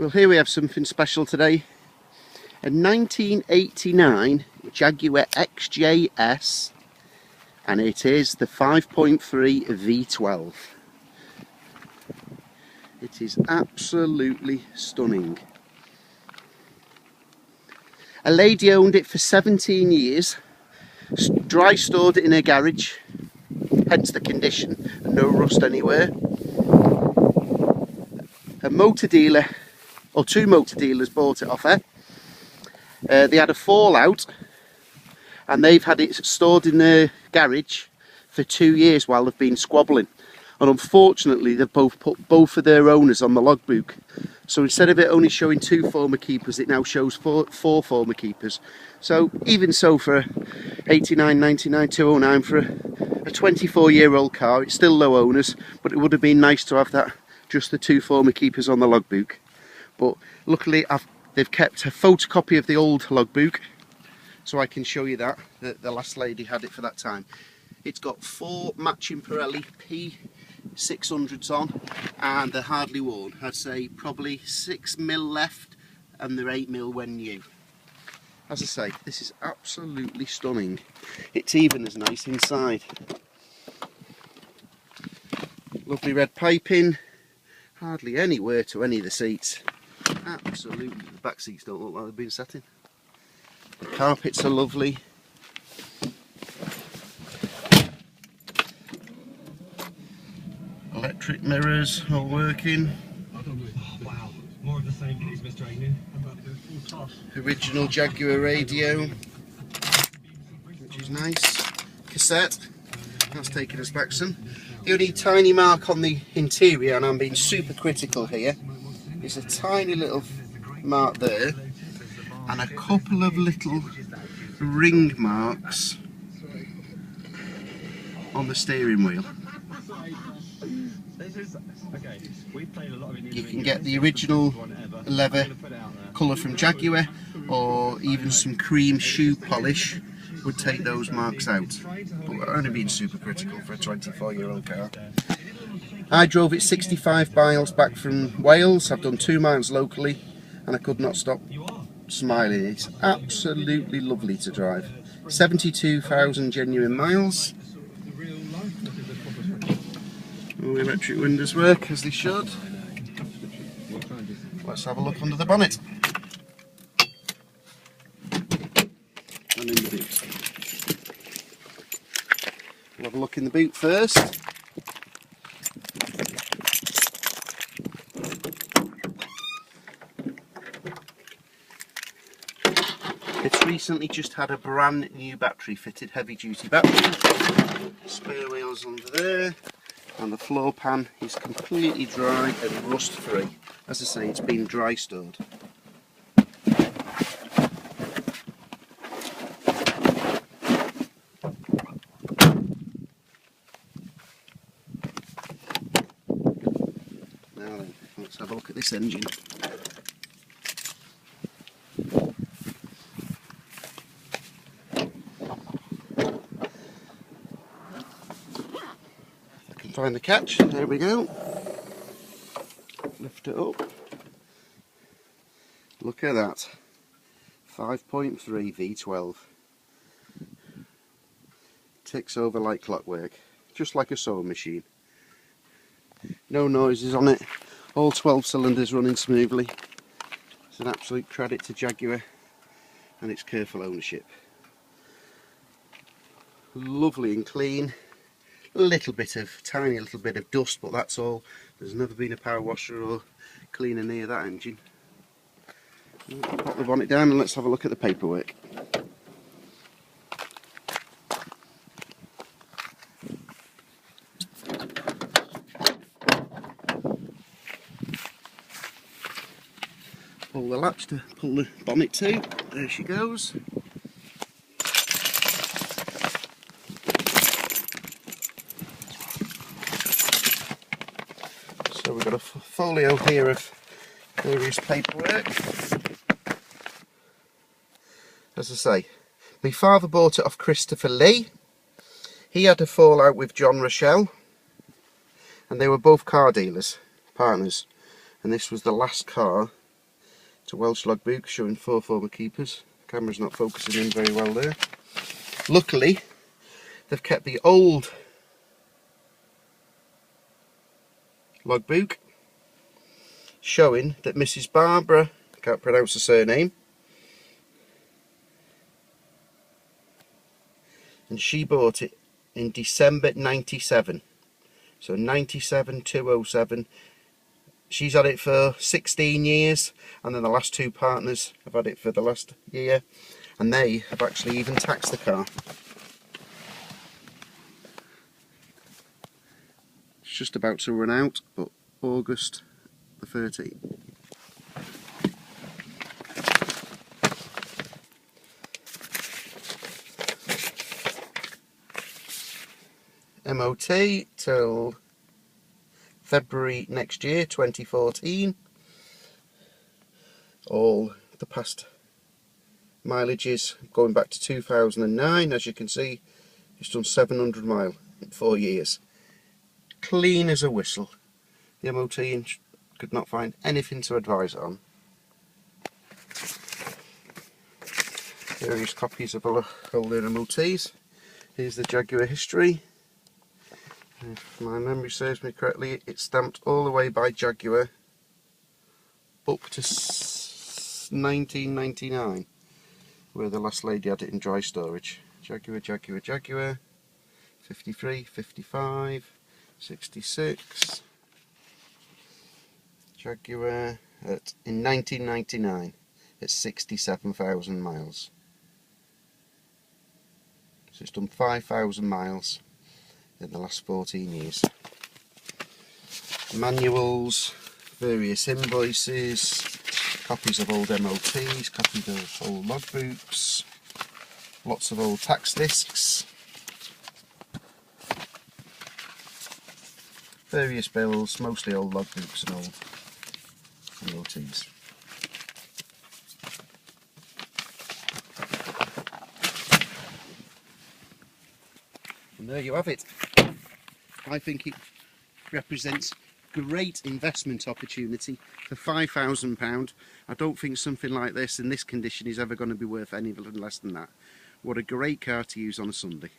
Well, here we have something special today. A 1989 Jaguar Xjs, and it is the 5.3 V12. It is absolutely stunning. A lady owned it for 17 years, dry stored it in her garage, hence the condition, and no rust anywhere. A motor dealer, or two motor dealers, bought it off her. They had a fallout and they've had it stored in their garage for 2 years while they've been squabbling, and unfortunately they've both put both of their owners on the logbook. So instead of it only showing 2 former keepers, it now shows four former keepers. So even so, for 89, 99, 209, for a 24-year-old car, it's still low owners, but it would have been nice to have that, just the 2 former keepers on the logbook. But luckily they've kept a photocopy of the old logbook, so I can show you that the last lady had it for that time. It's got 4 matching Pirelli P600s on, and they're hardly worn. I'd say probably 6mm left, and they're 8mm when new. As I say, this is absolutely stunning. It's even as nice inside. Lovely red piping, hardly any wear to any of the seats. Absolutely, the back seats don't look like they've been sat in. The carpets are lovely. Electric mirrors all working. Oh, wow, more of the same please, Mr. Agnew. I'm about to go full toss. Original Jaguar radio, which is nice. Cassette, that's taken us back some. The only tiny mark on the interior, and I'm being super critical here, is a tiny little mark there, and a couple of little ring marks on the steering wheel. You can get the original leather colour from Jaguar, or even some cream shoe polish would take those marks out. But we're only being super critical for a 24-year-old car. I drove it 65 miles back from Wales. I've done 2 miles locally, and I could not stop smiling. It's absolutely lovely to drive. 72,000 genuine miles. All the electric windows work as they should. Let's have a look under the bonnet. And in the boot. We'll have a look in the boot first. It's recently just had a brand new battery fitted, heavy duty battery. Spare wheels under there, and the floor pan is completely dry and rust free. As I say, it's been dry stored. Now then, let's have a look at this engine. Find the catch, there we go. Lift it up. Look at that. 5.3 V12. Ticks over like clockwork, just like a sewing machine. No noises on it, all 12 cylinders running smoothly. It's an absolute credit to Jaguar and its careful ownership. Lovely and clean. Tiny little bit of dust, but that's all. There's never been a power washer or cleaner near that engine. Pop the bonnet down and let's have a look at the paperwork. Pull the latch to pull the bonnet to. There she goes. So we've got a folio here of various paperwork. As I say, my father bought it off Christopher Lee. He had a fallout with John Rochelle, and they were both car dealers, partners, and this was the last car It's a Welsh logbook showing 4 former keepers. Camera's not focusing in very well there. Luckily, they've kept the old logbook showing that Mrs. Barbara, I can't pronounce the surname, and she bought it in December 97. So 97-207. She's had it for 16 years, and then the last 2 partners have had it for the last year, and they have actually even taxed the car. It's just about to run out, but August the 13th. MOT till February next year, 2014. All the past mileages going back to 2009. As you can see, it's done 700 mile in 4 years. Clean as a whistle. The MOT could not find anything to advise on. Various copies of all their MOTs. Here's the Jaguar history. If my memory serves me correctly, it's stamped all the way by Jaguar up to 1999, where the last lady had it in dry storage. Jaguar, 53, 55, 66. Jaguar in 1999 at 67,000 miles. So it's done 5,000 miles in the last 14 years. Manuals, various invoices, copies of old MOTs, copies of old logbooks, lots of old tax discs, various bills, mostly old logbooks and old MOTs. And there you have it. I think it represents great investment opportunity for £5,000. I don't think something like this in this condition is ever going to be worth any less than that. What a great car to use on a Sunday.